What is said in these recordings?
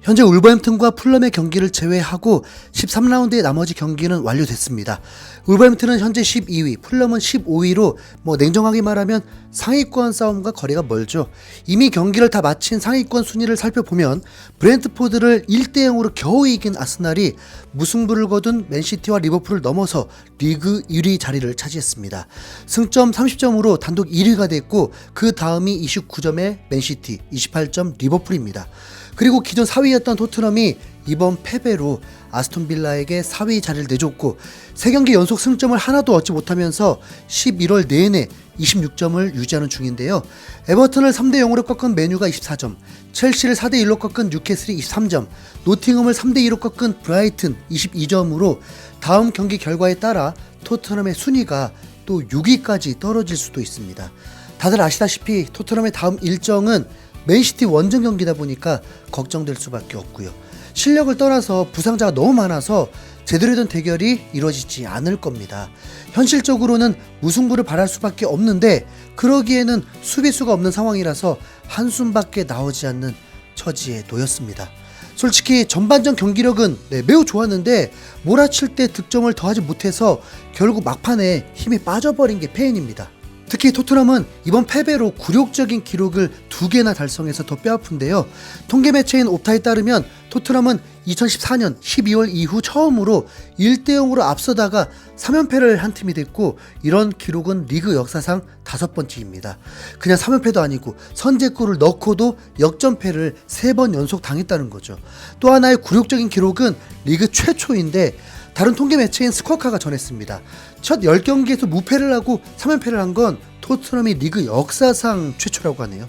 현재 울버햄튼과 풀럼의 경기를 제외하고 13라운드의 나머지 경기는 완료됐습니다. 울버햄튼은 현재 12위, 풀럼은 15위로 냉정하게 말하면 상위권 싸움과 거리가 멀죠. 이미 경기를 다 마친 상위권 순위를 살펴보면 브렌트포드를 1대0으로 겨우 이긴 아스날이 무승부를 거둔 맨시티와 리버풀을 넘어서 리그 1위 자리를 차지했습니다. 승점 30점으로 단독 1위가 됐고 그 다음이 29점의 맨시티, 28점 리버풀입니다. 그리고 기존 4위였던 토트넘이 이번 패배로 아스톤 빌라에게 4위 자리를 내줬고 3경기 연속 승점을 하나도 얻지 못하면서 11월 내내 26점을 유지하는 중인데요. 에버튼을 3대0으로 꺾은 맨유가 24점, 첼시를 4대1로 꺾은 뉴캐슬이 23점, 노팅엄을 3대2로 꺾은 브라이튼 22점으로 다음 경기 결과에 따라 토트넘의 순위가 또 6위까지 떨어질 수도 있습니다. 다들 아시다시피 토트넘의 다음 일정은 맨시티 원정 경기다 보니까 걱정될 수밖에 없고요. 실력을 떠나서 부상자가 너무 많아서 제대로 된 대결이 이루어지지 않을 겁니다. 현실적으로는 무승부를 바랄 수밖에 없는데 그러기에는 수비수가 없는 상황이라서 한숨밖에 나오지 않는 처지에 놓였습니다. 솔직히 전반전 경기력은 매우 좋았는데 몰아칠 때 득점을 더하지 못해서 결국 막판에 힘이 빠져버린 게 패인입니다. 특히 토트넘은 이번 패배로 굴욕적인 기록을 2개나 달성해서 더 뼈아픈데요. 통계 매체인 옵타에 따르면 토트넘은 2014년 12월 이후 처음으로 1대0으로 앞서다가 3연패를 한 팀이 됐고 이런 기록은 리그 역사상 5번째입니다. 그냥 3연패도 아니고 선제골을 넣고도 역전패를 3번 연속 당했다는 거죠. 또 하나의 굴욕적인 기록은 리그 최초인데 다른 통계 매체인 스쿼카가 전했습니다. 첫 10경기에서 무패를 하고 3연패를 한 건 토트넘이 리그 역사상 최초라고 하네요.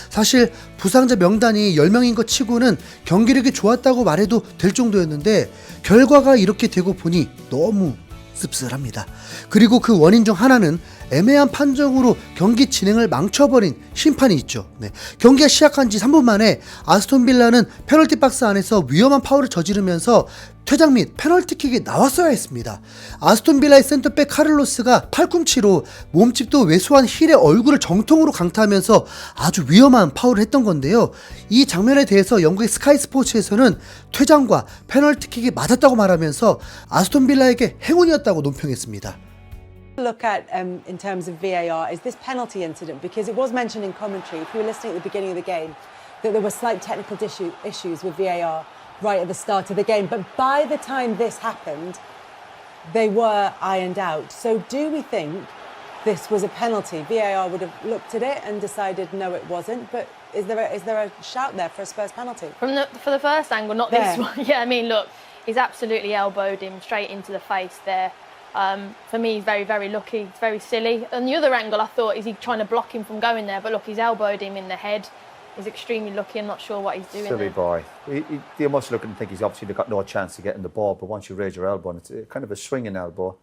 사실 부상자 명단이 10명인 것 치고는 경기력이 좋았다고 말해도 될 정도였는데 결과가 이렇게 되고 보니 너무 씁쓸합니다. 그리고 그 원인 중 하나는 애매한 판정으로 경기 진행을 망쳐버린 심판이 있죠. 경기가 시작한 지 3분 만에 아스톤 빌라는 페널티 박스 안에서 위험한 파울을 저지르면서 퇴장 및 페널티킥이 나왔어야 했습니다. 아스톤 빌라의 센터백 카를로스가 팔꿈치로 몸집도 왜소한 힐의 얼굴을 정통으로 강타하면서 아주 위험한 파울을 했던 건데요. 이 장면에 대해서 영국의 스카이 스포츠에서는 퇴장과 페널티킥이 맞았다고 말하면서 아스톤 빌라에게 행운이었다고 논평했습니다. Look at in terms of VAR is this penalty incident, because it was mentioned in commentary, if you were listening at the beginning of the game, that there were slight technical issues with VAR right at the start of the game, but by the time this happened they were ironed out. So do we think this was a penalty? VAR would have looked at it and decided no, it wasn't, but is there a shout there for a Spurs penalty? For the first angle, not this one. Yeah, I mean, look, he's absolutely elbowed him straight into the face there. For me, he's very, very lucky. It's very silly. On the other angle, I thought, is he trying to block him from going there? But look, he's elbowed him in the head. He's extremely lucky. I'm not sure what he's doing Silly there. boy. You must look and think he's obviously got no chance of getting the ball, but once you raise your elbow, and it's kind of a swinging elbow,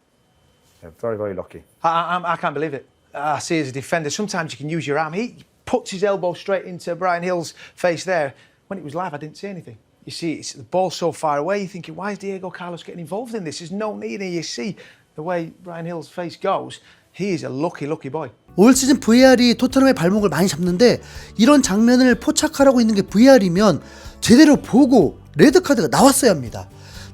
very, very lucky. I can't believe it. I see as a defender, sometimes you can use your arm. He puts his elbow straight into Brian Hill's face there. When it was live, I didn't say anything. You see, it's the ball's so far away, you're thinking, why is Diego Carlos getting involved in this? There's no need. And you see the way Brian Hill's face goes, he is a lucky, lucky boy. 올 시즌 VR이 토트넘의 발목을 많이 잡는데 이런 장면을 포착하라고 있는 게 VR이면 제대로 보고 레드카드가 나왔어야 합니다.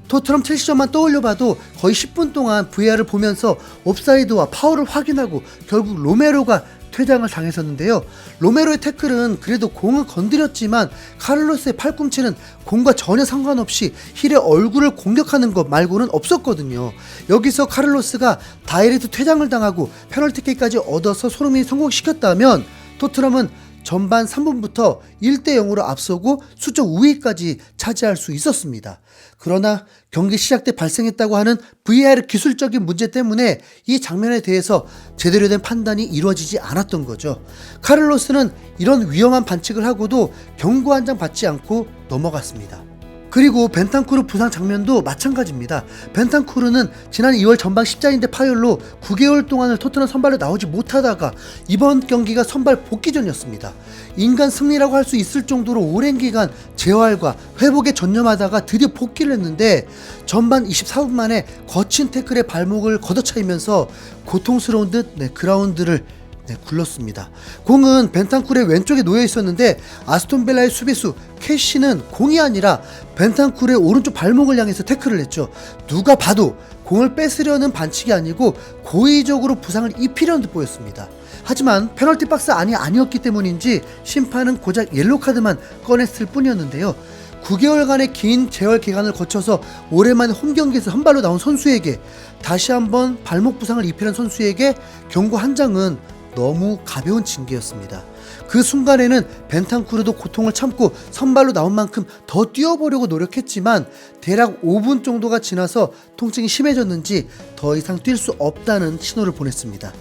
토트넘 첼시전만 떠올려봐도 거의 10분 동안 VR을 보면서 옵사이드와 파울을 확인하고 결국 로메로가 퇴장을 당했었는데요. 로메로의 태클은 그래도 공을 건드렸지만 카를로스의 팔꿈치는 공과 전혀 상관없이 힐의 얼굴을 공격하는 것 말고는 없었거든요. 여기서 카를로스가 다이렉트 퇴장을 당하고 페널티킥까지 얻어서 손흥민이 성공시켰다면 토트넘은 전반 3분부터 1대0으로 앞서고 수적 우위까지 차지할 수 있었습니다. 그러나 경기 시작 때 발생했다고 하는 VAR 기술적인 문제 때문에 이 장면에 대해서 제대로 된 판단이 이루어지지 않았던 거죠. 카를로스는 이런 위험한 반칙을 하고도 경고 한 장 받지 않고 넘어갔습니다. 그리고 벤탄쿠르 부상 장면도 마찬가지입니다. 벤탄쿠르는 지난 2월 전방 십자인대 파열로 9개월 동안을 토트넘 선발로 나오지 못하다가 이번 경기가 선발 복귀전이었습니다. 인간 승리라고 할 수 있을 정도로 오랜 기간 재활과 회복에 전념하다가 드디어 복귀를 했는데 전반 24분 만에 거친 태클에 발목을 걷어차이면서 고통스러운 듯 그라운드를 네, 굴렀습니다. 공은 벤탄쿨의 왼쪽에 놓여 있었는데 아스톤빌라의 수비수 캐시는 공이 아니라 벤탄쿨의 오른쪽 발목을 향해서 태클을 했죠. 누가 봐도 공을 뺏으려는 반칙이 아니고 고의적으로 부상을 입히려는 듯 보였습니다. 하지만 페널티 박스 안이 아니었기 때문인지 심판은 고작 옐로 카드만 꺼냈을 뿐이었는데요. 9개월간의 긴 재활 기간을 거쳐서 오랜만에 홈 경기에서 선발로 나온 선수에게 다시 한번 발목 부상을 입히는 선수에게 경고 한 장은 너무 가벼운 징계였습니다. 그 순간에는 벤탄쿠르도 고통을 참고 선발로 나온 만큼 더 뛰어보려고 노력했지만 대략 5분 정도가 지나서 통증이 심해졌는지 더 이상 뛸 수 없다는 신호를 보냈습니다.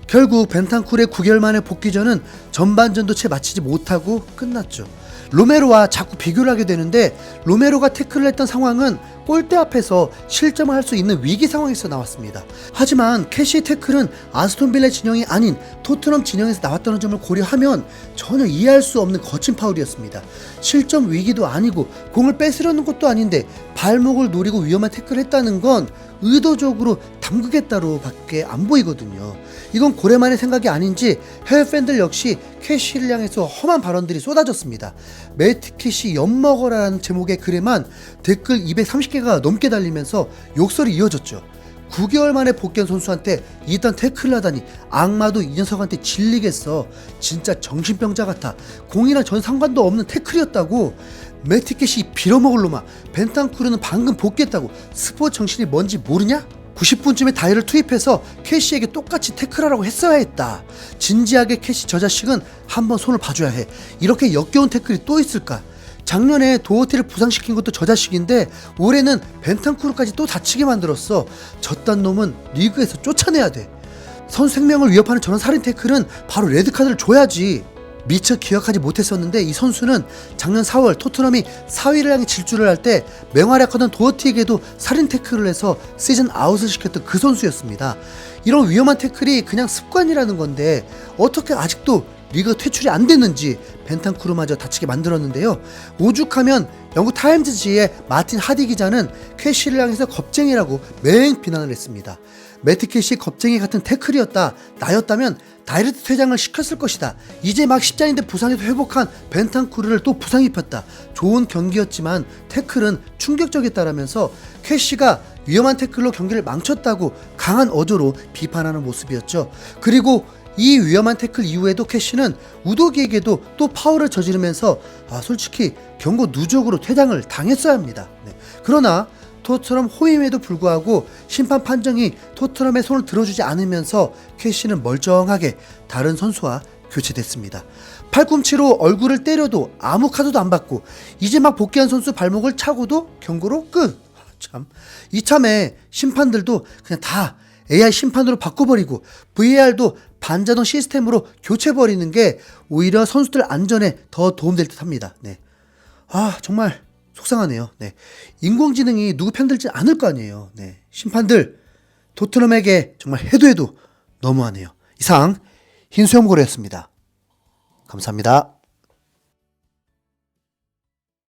결국 벤탄쿠르의 9개월 만의 복귀전은 전반전도 채 마치지 못하고 끝났죠. 로메로와 자꾸 비교를 하게 되는데 로메로가 태클을 했던 상황은 골대 앞에서 실점을 할 수 있는 위기 상황에서 나왔습니다. 하지만 캐시의 태클은 아스톤빌라 진영이 아닌 토트넘 진영에서 나왔다는 점을 고려하면 전혀 이해할 수 없는 거친 파울이었습니다. 실점 위기도 아니고 공을 뺏으려는 것도 아닌데 발목을 노리고 위험한 태클을 했다는 건 의도적으로 담그겠다로 밖에 안 보이거든요. 이건 고래만의 생각이 아닌지 해외 팬들 역시 캐시를 향해서 험한 발언들이 쏟아졌습니다. 매트 캐시 엿먹어라라는 제목의 글에만 댓글 230개가 넘게 달리면서 욕설이 이어졌죠. 9개월 만에 복귀한 선수한테 이딴 태클을 하다니 악마도 이 녀석한테 질리겠어. 진짜 정신병자 같아. 공이랑 전 상관도 없는 태클이었다고. 매티켓이 빌어먹을 놈아. 벤탄쿠르는 방금 복귀했다고. 스포츠 정신이 뭔지 모르냐? 90분쯤에 다이를 투입해서 캐시에게 똑같이 태클하라고 했어야 했다. 진지하게 캐시 저 자식은 한번 손을 봐줘야 해. 이렇게 역겨운 태클이 또 있을까? 작년에 도어티를 부상시킨 것도 저 자식인데 올해는 벤탄쿠르까지 또 다치게 만들었어. 저딴 놈은 리그에서 쫓아내야 돼. 선수 생명을 위협하는 저런 살인 태클은 바로 레드카드를 줘야지. 미처 기억하지 못했었는데 이 선수는 작년 4월 토트넘이 4위를 향해 질주를 할 때 맹활약하던 도어티에게도 살인 태클을 해서 시즌 아웃을 시켰던 그 선수였습니다. 이런 위험한 태클이 그냥 습관이라는 건데 어떻게 아직도 리그 퇴출이 안 됐는지 벤탄쿠르마저 다치게 만들었는데요. 오죽하면 영국 타임즈지의 마틴 하디 기자는 캐시를 향해서 겁쟁이라고 맹 비난을 했습니다. 매트 캐시 겁쟁이 같은 태클이었다. 나였다면 다이렉트 퇴장을 시켰을 것이다. 이제 막 십자인대 부상에서 회복한 벤탄쿠르를 또 부상 입혔다. 좋은 경기였지만 태클은 충격적이었다라면서 캐시가 위험한 태클로 경기를 망쳤다고 강한 어조로 비판하는 모습이었죠. 그리고 이 위험한 태클 이후에도 캐시는 우도기에게도 또 파울을 저지르면서 솔직히 경고 누적으로 퇴장을 당했어야 합니다. 네. 그러나 토트넘 호임에도 불구하고 심판 판정이 토트넘의 손을 들어주지 않으면서 캐시는 멀쩡하게 다른 선수와 교체됐습니다. 팔꿈치로 얼굴을 때려도 아무 카드도 안 받고 이제 막 복귀한 선수 발목을 차고도 경고로 끝. 참 이참에 심판들도 그냥 다 AI 심판으로 바꿔버리고 VAR도 반자동 시스템으로 교체버리는 게 오히려 선수들 안전에 더 도움될 듯 합니다. 네. 정말 속상하네요. 네. 인공지능이 누구 편들지 않을 거 아니에요. 네. 심판들 토트넘에게 정말 해도 너무하네요. 이상 흰수염고래였습니다. 감사합니다.